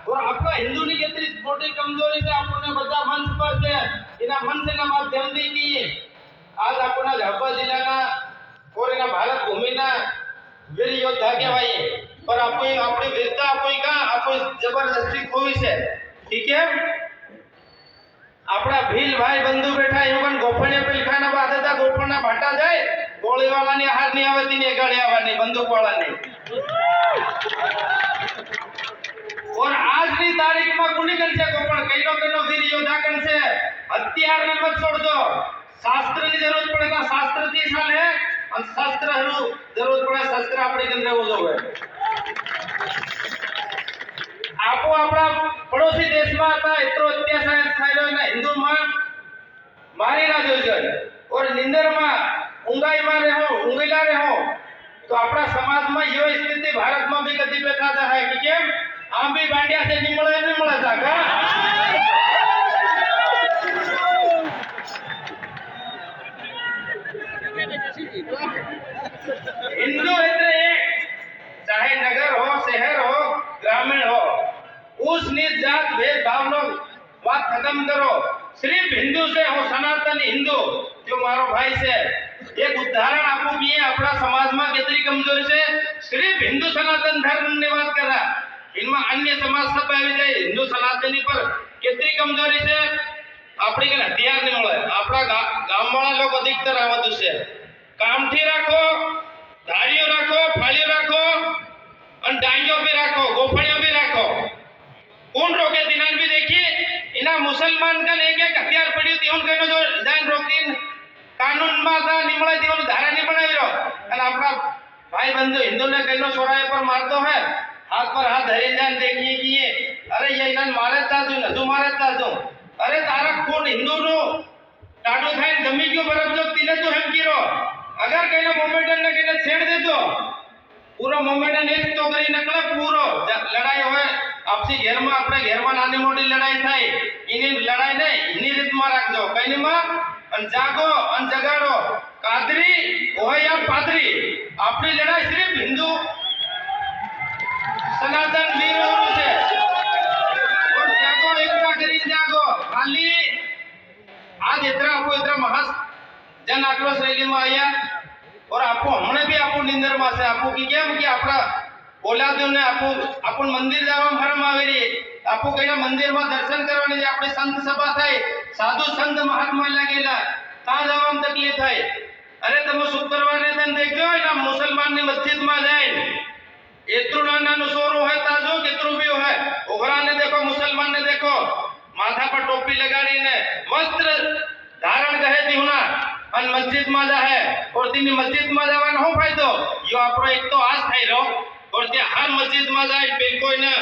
और आपका हिंदू की कितनी मोटी कमजोरी से आपने बड़ा मंच पर से इना मंच ना माध्यम दी की आज अपना झापा जिला ना और इना भारत भूमि ना वीर योद्धा के भाई पर आपको अपनी वीरता आपको जबरदस्ती खोई से ठीक है આપણા ભીલ ભાઈ બંધુ બેઠા એવું ગોફણે પેલખાના બાધે તા ગોફણના ભાટા જાય ગોળી વાળાની હાર ની આવે તીને ગાડી આવવાની બંદૂક વાળાની और आज की तारीख में कुनी कन से गोपण कईनो वीर योद्धा कन से हथियार ने मत छोड़ दो शास्त्र की जरूरत पड़ेगा शास्त्र 30 साल है और शस्त्र हरु जरूरत पड़े शस्त्र अपने केंद्र हो जोवे आपो अपना पड़ोसी देश में आता इतरो अत्याचार थायलो ने हिंदू में मारी ना जोजन और निंदर में ऊंगाई में रहो ऊंगेला रहो तो अपना समाज में यो स्थिति भारत में भी कदी बैठा है कि केम आम भी बांडिया से निमळे था का हिंदू इतने एक चाहे नगर हो शहर हो ग्रामीण हो उस नीच जात भेदभाव नो बात खत्म करो सिर्फ हिंदू से हो सनातन हिंदू जो मारो भाई से एक उदाहरण आपको किए अपना समाज में कितनी कमजोरी से सिर्फ हिंदू सनातन धर्म ने बात कर रहा इनमें अन्य समाज सब આવી જાય हिंदू सनातनी पर कितनी कमजोरी से अपनी के हथियार नहीं મળે આપણા ગામ વાળા लोग अधिकतर आवत છે કામઠી રાખો ધારીઓ રાખો ફાળીઓ રાખો અને ડાંગીઓ भी રાખો ગોફણીઓ भी રાખો कौन रोके दिनान भी देखिए इना मुसलमान का एक एक हथियार पड़ी थी उन कहनो जो जान रोकीन कानून में था निमळे थी उन धारा नहीं बनाई रो અને આપણા भाई बंधु हिंदू ने कहनो सोराय पर मारतो है हाथ पर हाथ धरे जान देखिए कि ये अरे ये इनन मारे ताजू नजू मारे ताजू अरे तारा खून हिंदू नो टाटू थाई जमी क्यों बरफ जो तिने तो हम कीरो अगर कहना मोमेंटन ने कहने छेड़ दे तो पूरा मोमेंटन एक तो करी नकला पूरो लड़ाई होए आपसी घेर में अपने घेर में नानी मोटी लड़ाई थाई इनी लड़ाई ने इनी रीत में राखजो कईनी में अन जागो अन जगाड़ो कादरी होए या पादरी अपनी लड़ाई सिर्फ हिंदू सनातन वीरों से और जागो एकता करी जागो खाली आज इतना महास जन आक्रोश रैली में आया और आपको हमने भी आपको निंदर में से आपको की केम कि अपना औलादों ने आपको मंदिर जावा भरम आवेरी आपको कईना मंदिर में दर्शन करवानी जे अपनी संत सभा थाई साधु संत महात्मा लागेला ता जवाम तकलीफ थाई अरे તમે શુક્રવાર ને તન દેખજો એના મુસલમાન ની મસ્જિદ માં જાય એતરું નાનું સોરું હોય તાજો કેતરું બી હોય ઓઘરા ને देखो मुसलमान ने देखो माथा पर टोपी लगाड़ी ने वस्त्र धारण करे दिहुना अन मस्जिद में जा है और तीन मस्जिद में जावानो हो फायदो यो आपरो एक तो आस थाई रो और ते हर मस्जिद में जाए पे कोई ने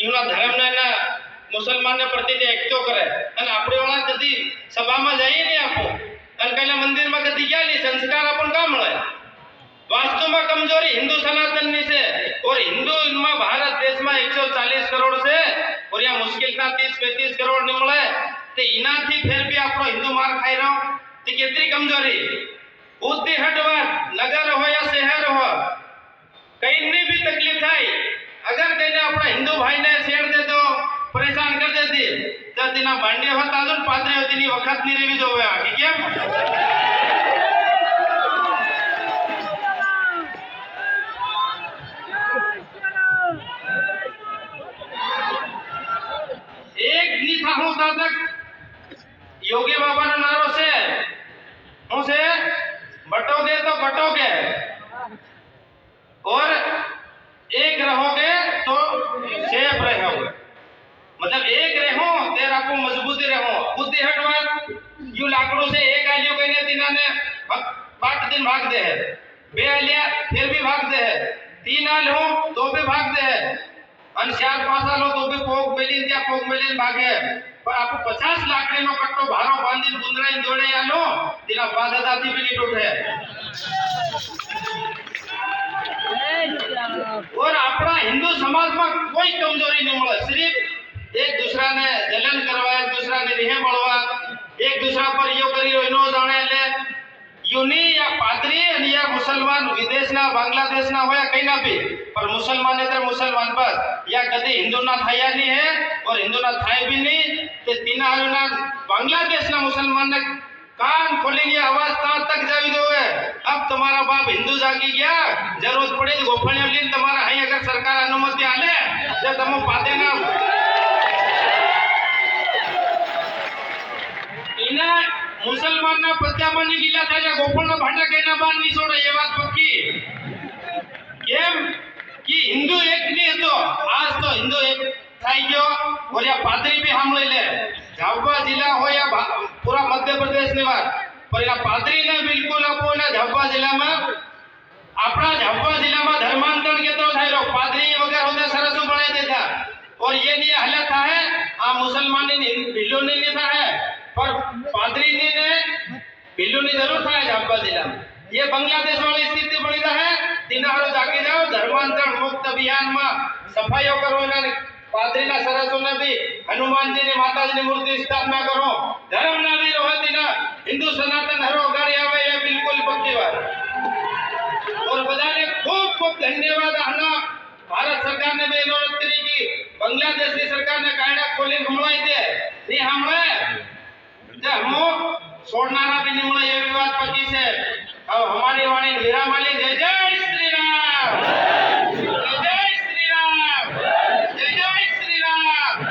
इना धर्म ने मुसलमान ने प्रति एक तो करे अन आपरे वाला कदी सभा में जाइए नहीं आपो अन कहला मंदिर में कदी क्या नहीं संस्कार अपन का મળે वास्तव में कमजोरी हिंदू सनातन ની છે और हिंदू इनमें भारत देश में 140 करोड़ से और यहाँ मुश्किल ना 30-35 करोड़ नहीं મળે ते इना थी फिर भी आपरो हिंदू मार खाई रहो ते कितनी कमजोरी बुद्धि हटवा नगर हो या शहर हो कहीं भी तकलीफ थाई अगर कहने अपना हिंदू भाई ने छेड़ दे तो परेशान कर देती तो तीना भांडे होता तो पादरे होती नहीं वक्त नहीं रही जो हुआ ठीक है एक नहीं था होता तक योगी बाबा ने नारो से उसे बटोगे तो बटोगे और एक रहोगे तो सेफ रहोगे मतलब एक रहो तेर आपको मजबूती रहो बुद्धि हटवा यू लाकड़ों से एक आलियो कहने दिना ने बाट दिन भाग दे है बे आलिया फिर भी भाग दे है तीन आल हो तो भी भाग दे है अन 4-5 साल हो तो भी पोक मेलिन भागे पर आपको 50 लाकड़ी नो कट्टो भारो बांधी गुंदराई दौड़े आलो तिना बाधताती भी नहीं टूटे और अपना हिंदू समाज में कोई कमजोरी नहीं મળે सिर्फ एक दूसरा ने जलन करवा एक दूसरा ने रिहे बढ़वा एक दूसरा पर यो करी नो जाने ले यूनी या पादरी या मुसलमान विदेशना बांग्लादेशना होया कईना भी पर मुसलमान ने मुसलमान बस या कदी हिंदू ना थाया नहीं है और हिंदू ना थाय भी नहीं ते तीना ना बांग्लादेश ना मुसलमान ने कान खोलेंगे आवाज कहां तक जावी दो है। अब तुम्हारा बाप हिंदू जागी गया जरूरत पड़े तो गोफणिया लीन तुम्हारा है अगर सरकार अनुमति आले तो तुम पाते ना इना मुसलमान ना पत्यामानी गीला था गोफण ना भाटा कहना बार नहीं छोड़ा ये बात पक्की केम कि हिंदू एक नहीं तो आज तो हिंदू एक थाई गयो और या पादरी भी हम ले झाबुआ जिला हो या पूरा मध्य प्रदेश ने बात पर या पादरी ने बिल्कुल अपो ने झाबुआ जिला में अपना झाबुआ जिला में धर्मांतरण के तो थाई लोग पादरी वगैरह होते सरसु बनाए देता और ये नहीं हालत है आ मुसलमान ने भिल्लो ने लेता है पर पादरी ने भिल्लो ने जरूर था झाबुआ जिला में ये बांग्लादेश वाली स्थिति बनी है दिनारो जाके जाओ धर्मांतरण मुक्त अभियान में सफाईओ करो इन्होंने पादरी ना सरसों ने भी हनुमान जी ने माता जी ने मूर्ति स्थापना करो धर्म ना भी रोहती ना हिंदू सनातन हरो गाड़ी आवे ये बिल्कुल पक्की बात और बधाने खूब खूब धन्यवाद आना भारत सरकार ने भी इन्होंने तरीकी बांग्लादेश की सरकार ने कायदा खोली हमलाई दे नहीं हमले जब हम छोड़नारा भी निमला ये विवाद पक्की से अब हमारी वाणी वीरा माली जय जय श्री राम जय जय श्री राम जय जय श्री राम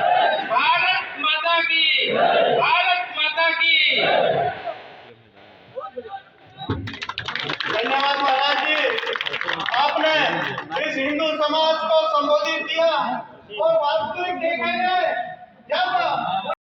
भारत माता की धन्यवाद महाराज जी, आपने इस हिंदू समाज को संबोधित किया और वास्तविक देखा जाए जब